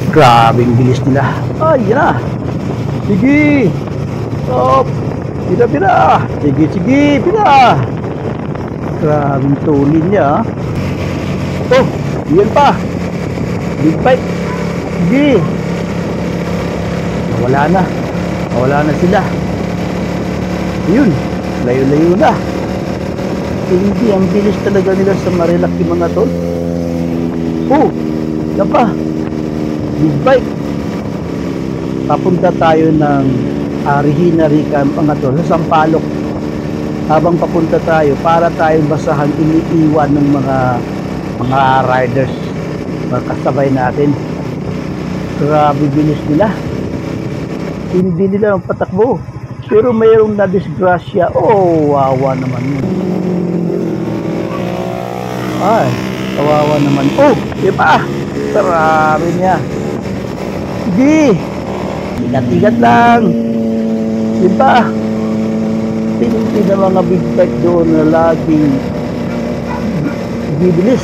Grabing bilis nila. Ay, yan na. Sige. Stop. Pira, pira. Sige, sige. Pira. Grabing tulin niya. Oh, yan pa. Big bite. Sige. Nawala na. Nawala na sila. Yun. Layo-layo na. Hindi, ang bilis talaga nila sa marilaki mga tol. Oh, yan pa. Big bite. Papunta tayo ng Regina Rica mga tol, sa Sampaloc. Habang papunta tayo, para tayong basahan, iniiwan ng mga riders, mga kasabay natin. Grabe bilis nila. Hindi nila patakbo. Pero mayroong na-disgrasya. Oh, wawa naman yun. Ay, kawawa naman. Oh, di ba? Sarami niya. Sige. Ingat-ingat lang. Di ba? Pinunti na mga big bike doon na laging bibilis.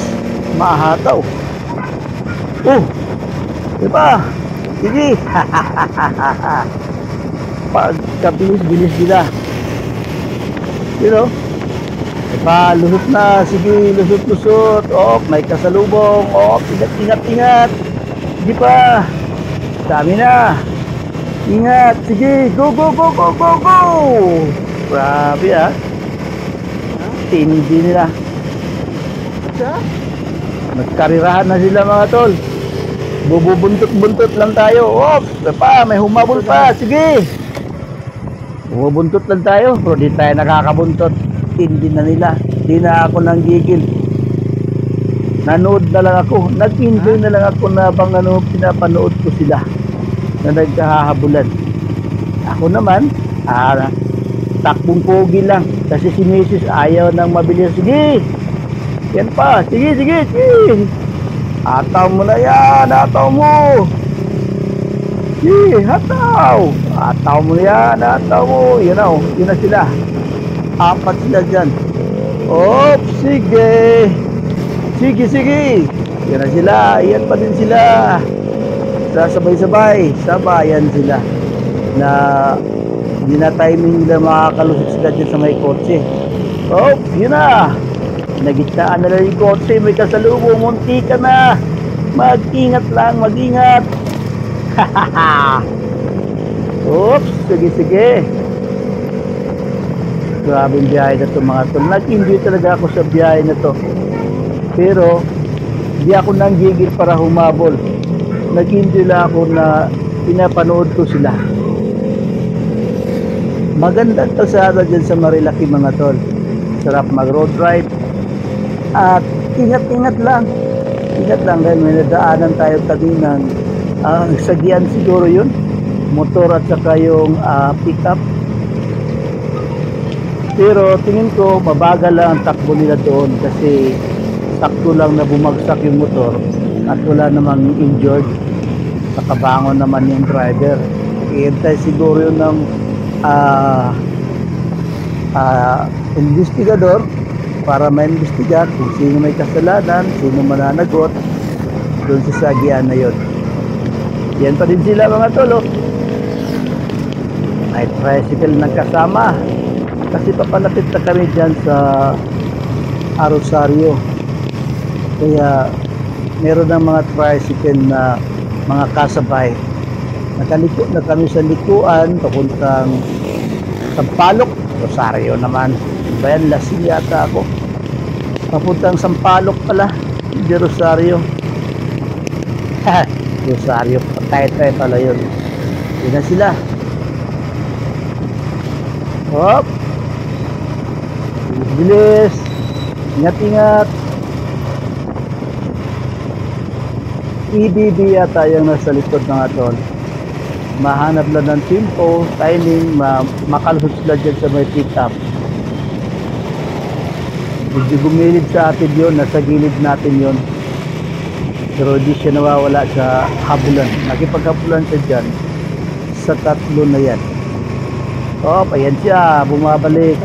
Mahataw. Oh, di ba? Sige. Pagkabilis-bilis nila. You know? Diba, lusot na. Sige, lusot-lusot. Oh, may kasalubong. Oh, ingat-ingat. Sige pa. Dami na. Ingat. Sige, go, go, go, go, go, go. Grabe ah. Tindi nila. Nagkarirahan na sila mga tol. Bubuntot-buntot lang tayo. Oh, pa, may humabol pa. Sige. Bubuntot lang tayo. Pero di tayo nakakabuntot. Hindi na nila. Di na ako nang gigil. Nanood na lang ako. Nag-enjoy na lang ako na bang pinapanood ko sila na nagkahabulan. Ako naman, takbong pogi lang. Kasi si Mrs. ayaw nang mabilis. Sige. Yan pa. Sige, sige, sige. Ataw mo na yan. Ataw mo. Sige, ataw. Ataw mo na yan. Ataw mo. Yan na, yun na sila. Apat sila dyan. Oh, sige. Sige, sige. Yan na sila. Yan pa din sila. Sabay-sabay. Sabayan sila. Na hindi na timing nila makakalusot sila dyan sa may kotse. Oh, yun na. Nagitnaan na lang yung kotse. May kasalubong. Munti ka na. Mag-ingat lang. Mag-ingat. Hahaha. Oops. Sige, sige. Grabe yung biyahe na ito mga tol. Nag-enjoy talaga ako sa biyahe na ito. Pero di ako nang gigil para humabol. Nag-enjoy lang ako na pinapanood ko sila. Magandang kalsada dyan sa Marilaki mga tol. Sarap mag-road ride. At ingat-ingat lang. Ingat lang dahil may nadaanan tayo kaninang sagyan siguro yun. Motor at saka yung pick-up. Pero tingin ko mabagal lang ang takbo nila doon kasi sakto lang na bumagsak yung motor at wala namang injured. Nakabangon naman yung driver. Iintay siguro yun ng investigador para ma-investigar kung sino may kasalanan, sino mananagot doon sa sagyan na yun. Yan pa din sila mga tolo. May tricycle ng kasama. Kasi papalapit na kami dyan sa Rosario. Kaya meron ng mga tricycle na mga kasabay. Nakaliko na kami sa likuan papuntang Sampaloc. Rosario naman. Bayan, Lasing yata ako. Papuntang Sampaloc pala. Hindi Rosario. Rosario. Patay-tay pala yun. Yun na sila. Hop. Bilis. Ingat-ingat. EDB yata yung nasa likod ng atol. Mahanap lang ng tempo, timing, makalusot sila dyan sa may pick-up. Medyo gumilid sa atin yun, nasa gilid natin yun. Pero di siya nawawala sa habulan. Nakipaghabulan siya dyan sa tatlo na yan. Oh, ayan siya, bumabalik.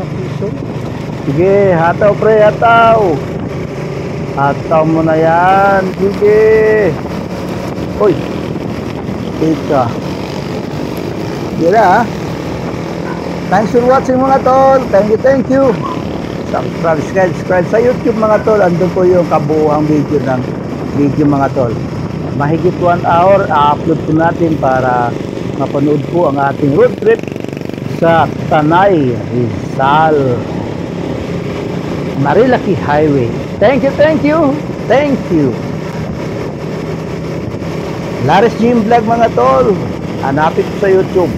Sige, hataw pre, hataw. Hataw mo na yan. Sige. Uy, Ika. Gira. Thanks for watching mga tol. Thank you. Subscribe sa YouTube mga tol. Andun po yung kabuuang video ng video mga tol. Mahigit 1 hour, upload po natin para mapanood po ang ating road trip sa Tanay, Rizal, Marilaki Highway. Thank you. Laris Jim Vlog mga tol. Hanapin po sa YouTube.